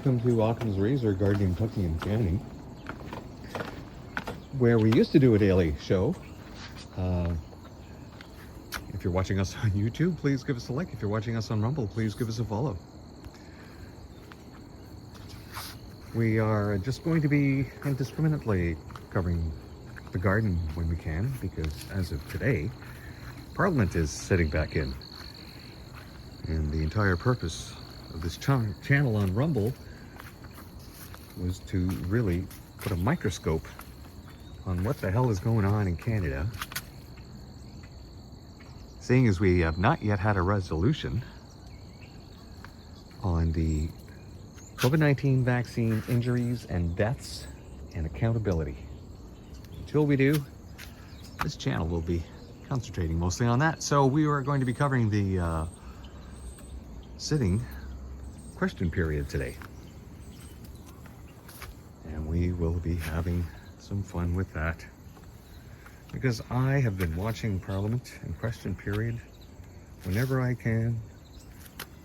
welcome to Occam's Razor Gardening, Cooking, and Canning, where we used to do a daily show. If you're watching us on YouTube, please give us a like. If you're watching us on Rumble, please give us a follow. We are just going to be indiscriminately covering the garden when we can, because as of today, Parliament is sitting back in. And the entire purpose of this channel on Rumble was to really put a microscope on what the hell is going on in Canada, seeing as we have not yet had a resolution on the COVID-19 vaccine injuries and deaths and accountability. Until we do, this channel will be concentrating mostly on that. So we are going to be covering the sitting question period today. And we will be having some fun with that, because I have been watching Parliament and question period whenever I can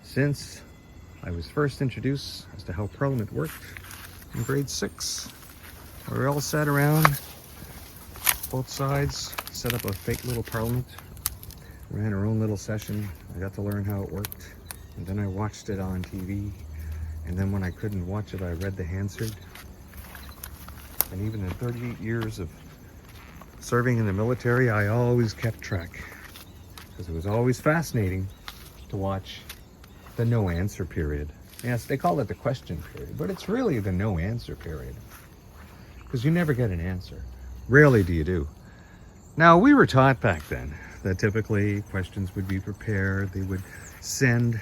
since I was first introduced as to how Parliament worked in grade 6. We all sat around, both sides, set up a fake little Parliament, ran our own little session. I got to learn how it worked, and then I watched it on TV, and then when I couldn't watch it, I read the Hansard. And even in 38 years of serving in the military, I always kept track, because it was always fascinating to watch the no answer period. Yes, they call it the question period, but it's really the no answer period, because you never get an answer. Rarely do you do. Now, we were taught back then that typically questions would be prepared. They would send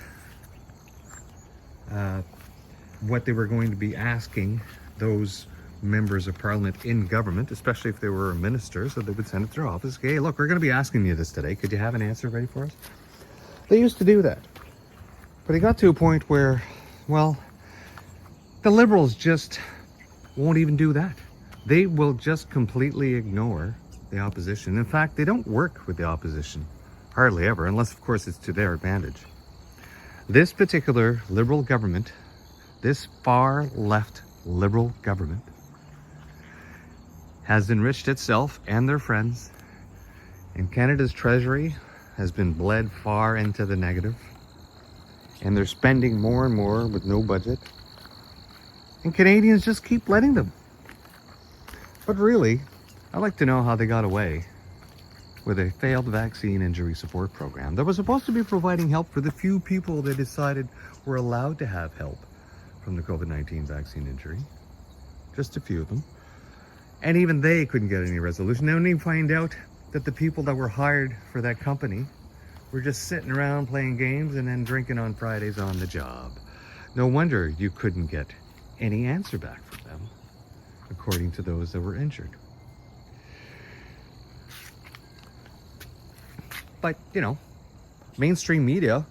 what they were going to be asking those members of Parliament in government, especially if they were a minister, so they would send it to their office. Hey, look, we're going to be asking you this today. Could you have an answer ready for us? They used to do that. But it got to a point where, well, the Liberals just won't even do that. They will just completely ignore the opposition. In fact, they don't work with the opposition, hardly ever, unless, of course, it's to their advantage. This particular Liberal government, this far left Liberal government, has enriched itself and their friends, and Canada's treasury has been bled far into the negative, and they're spending more and more with no budget, and Canadians just keep letting them. But really, I'd like to know how they got away with a failed vaccine injury support program that was supposed to be providing help for the few people they decided were allowed to have help from the COVID-19 vaccine injury. Just a few of them. And even they couldn't get any resolution. Now you find out that the people that were hired for that company were just sitting around playing games and then drinking on Fridays on the job. No wonder you couldn't get any answer back from them, according to those that were injured. But, you know, mainstream media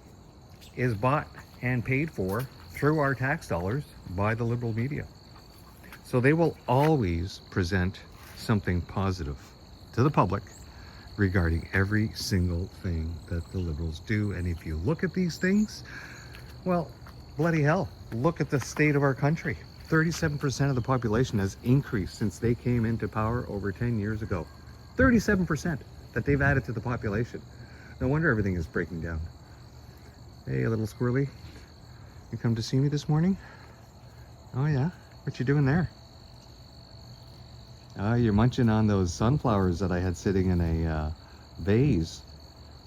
is bought and paid for through our tax dollars by the Liberal media. So they will always present something positive to the public regarding every single thing that the Liberals do. And if you look at these things, well, bloody hell, look at the state of our country. 37% of the population has increased since they came into power over 10 years ago. 37% that they've added to the population. No wonder everything is breaking down. Hey, little squirrely, you come to see me this morning? Oh yeah, what you doing there? You're munching on those sunflowers that I had sitting in a vase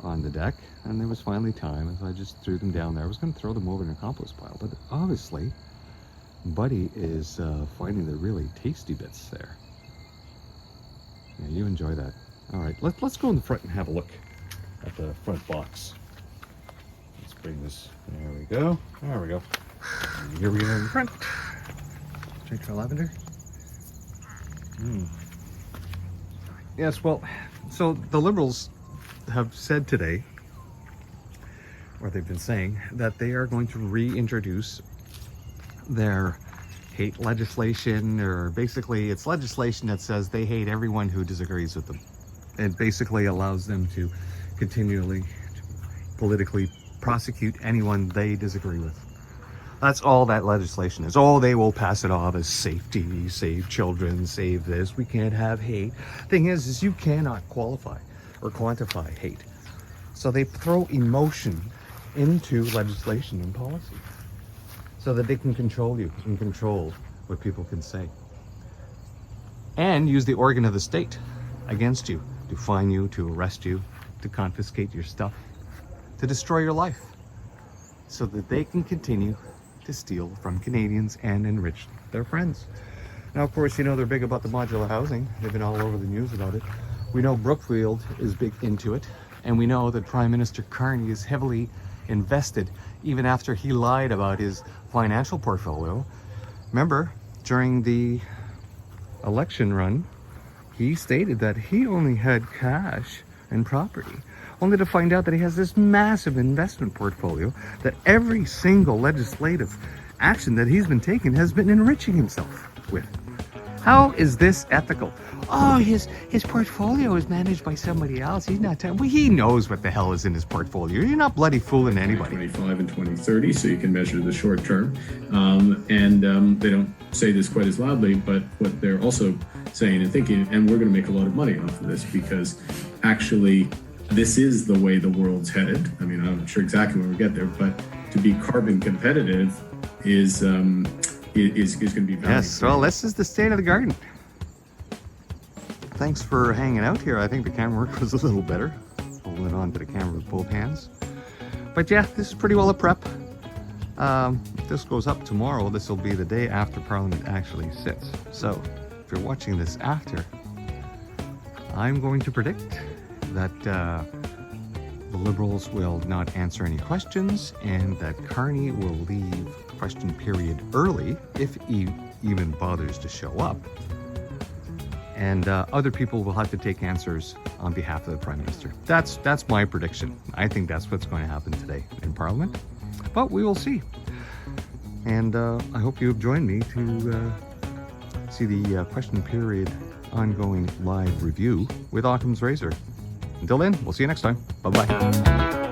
on the deck, and there was finally time, and so I just threw them down there. I was going to throw them over in a compost pile, but obviously Buddy is finding the really tasty bits there. Yeah, you enjoy that. All right, let's go in the front and have a look at the front box. Let's bring this. There we go. There we go. And here we are in the front. Drink for lavender. Yes, well, so the Liberals have said today, or they've been saying, that they are going to reintroduce their hate legislation, or basically it's legislation that says they hate everyone who disagrees with them. It basically allows them to continually politically prosecute anyone they disagree with. That's all that legislation is. Oh, they will pass it off as safety, save children, save this. We can't have hate. Thing is you cannot qualify or quantify hate. So they throw emotion into legislation and policy so that they can control you and control what people can say. And use the organ of the state against you, to fine you, to arrest you, to confiscate your stuff, to destroy your life, so that they can continue to steal from Canadians and enrich their friends. Now, of course, you know they're big about the modular housing. They've been all over the news about it. We know Brookfield is big into it, and we know that Prime Minister Carney is heavily invested, even after he lied about his financial portfolio. Remember, during the election run, he stated that he only had cash and property, only to find out that he has this massive investment portfolio that every single legislative action that he's been taking has been enriching himself with. How is this ethical? Oh, his portfolio is managed by somebody else. He's not well, he knows what the hell is in his portfolio. You're not bloody fooling anybody. 2025 and 2030, so you can measure the short term. They don't say this quite as loudly, but what they're also saying and thinking, and we're going to make a lot of money off of this, because actually this is the way the world's headed. I mean, I'm not sure exactly when we get there, but to be carbon competitive is going to be valuable. Yes, well, this is the state of the garden. Thanks for hanging out here. I think the camera work was a little better, holding it on to the camera with both hands. But yeah, this is pretty well a prep. If this goes up tomorrow, this will be the day after Parliament actually sits. So if you're watching this after, I'm going to predict that the Liberals will not answer any questions, and that Carney will leave question period early, if he even bothers to show up. And other people will have to take answers on behalf of the Prime Minister. That's my prediction. I think that's what's going to happen today in Parliament. But we will see. And I hope you have joined me to see the question period ongoing live review with Occam's Razor. Until then, we'll see you next time. Bye-bye.